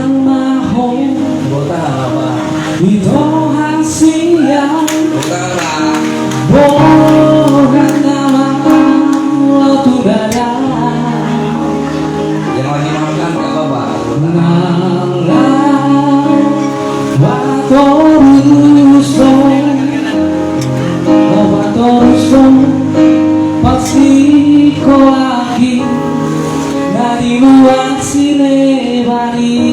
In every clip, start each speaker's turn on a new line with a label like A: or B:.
A: mahon ito ang siya bukan naman lo tudara
B: yang lagi makan gak apa-apa
A: ngalang watorusong pasti ko lagi na dibuat sinebari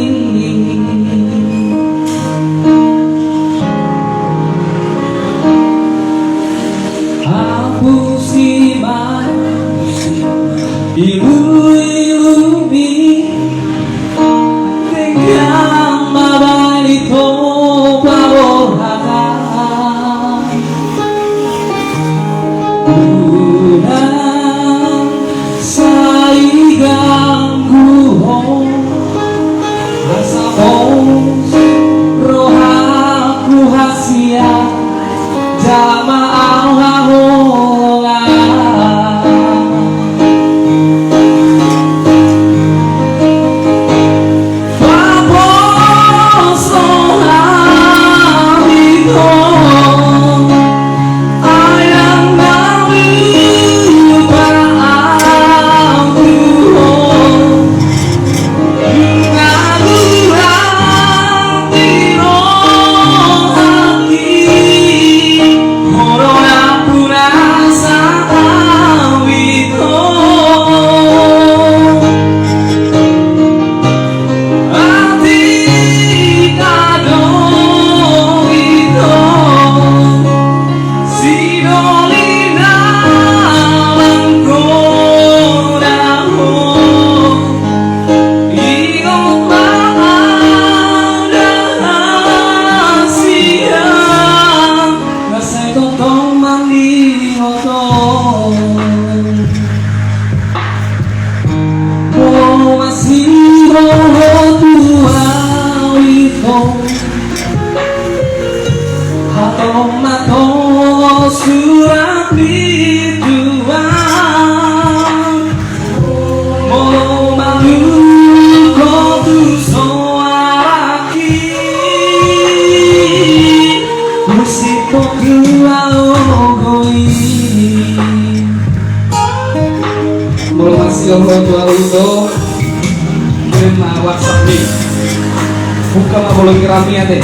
A: Hapusiman ilu-ilumi Tegang mabalik mo paborhakan Unang sa igang guhong Asa mong rohaku hasia Jamaah hahongan Famoso amigo Ayang nalupa aku Ngaluran tiro hati Corona pura sa awit ko Antikado ito Sinolina lang ko na mo Ingot maang siya Kasi totoong mangingoton Oh, masih tua ito Hatong mato surat bituan Mo malu ko tu soaraki Musik ko kuaogoi
B: Mau masih orang tua itu kirim WhatsApp nih buka mah boleh kirami ya deh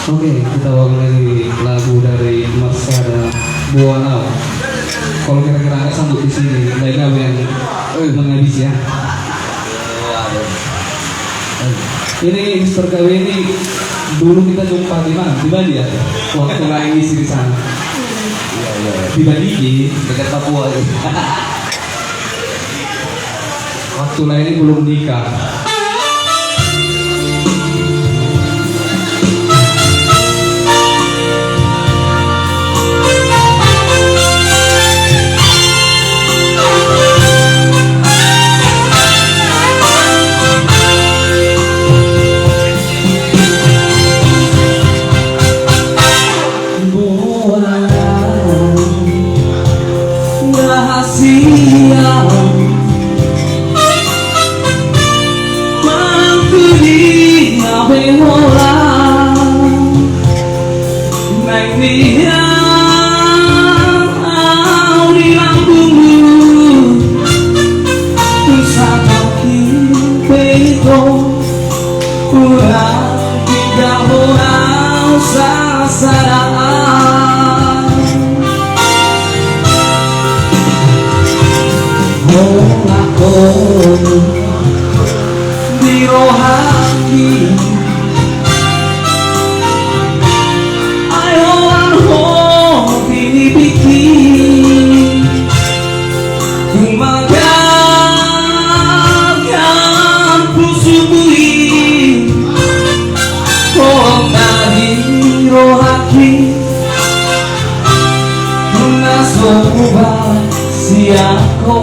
B: Oke, kita bawa lagi lagu dari Marcel Buanau. Kalau kira-kira nggak sanggup di sini, lainnya yang menghabis ya. Ini Mr. KW ini dulu kita jumpa di mana? Di Bali ya? Waktu lain isi di sana. Di Bali dekat Papua. Waktu lain ini belum nikah.
A: di rohani ayo arho bikin kumagagam pusubui oh dari rohaki nasoba siako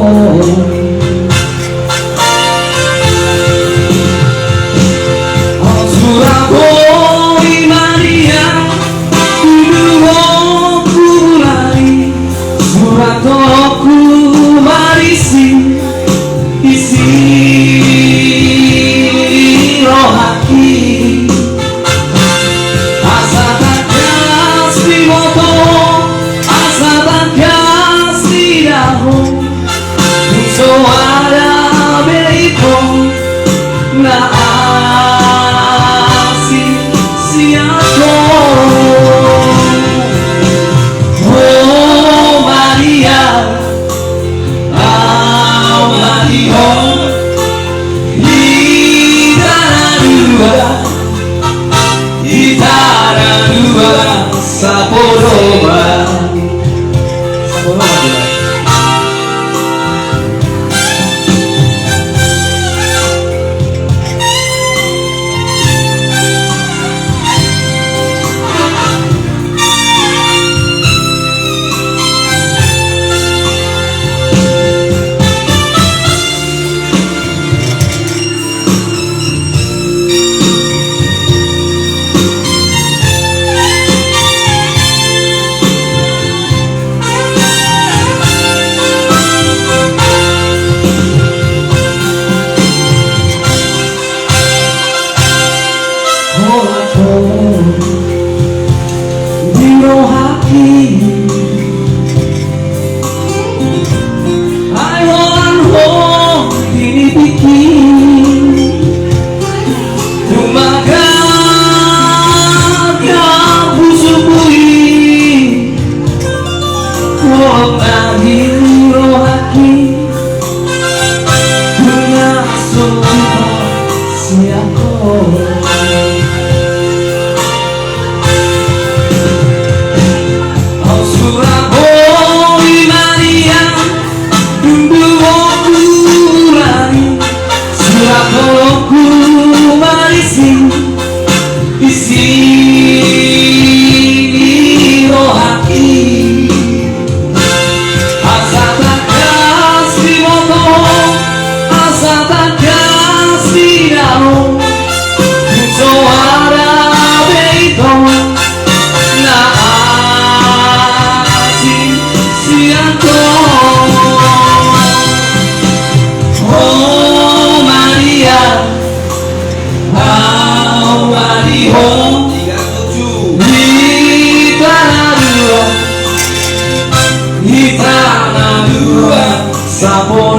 B: Sabor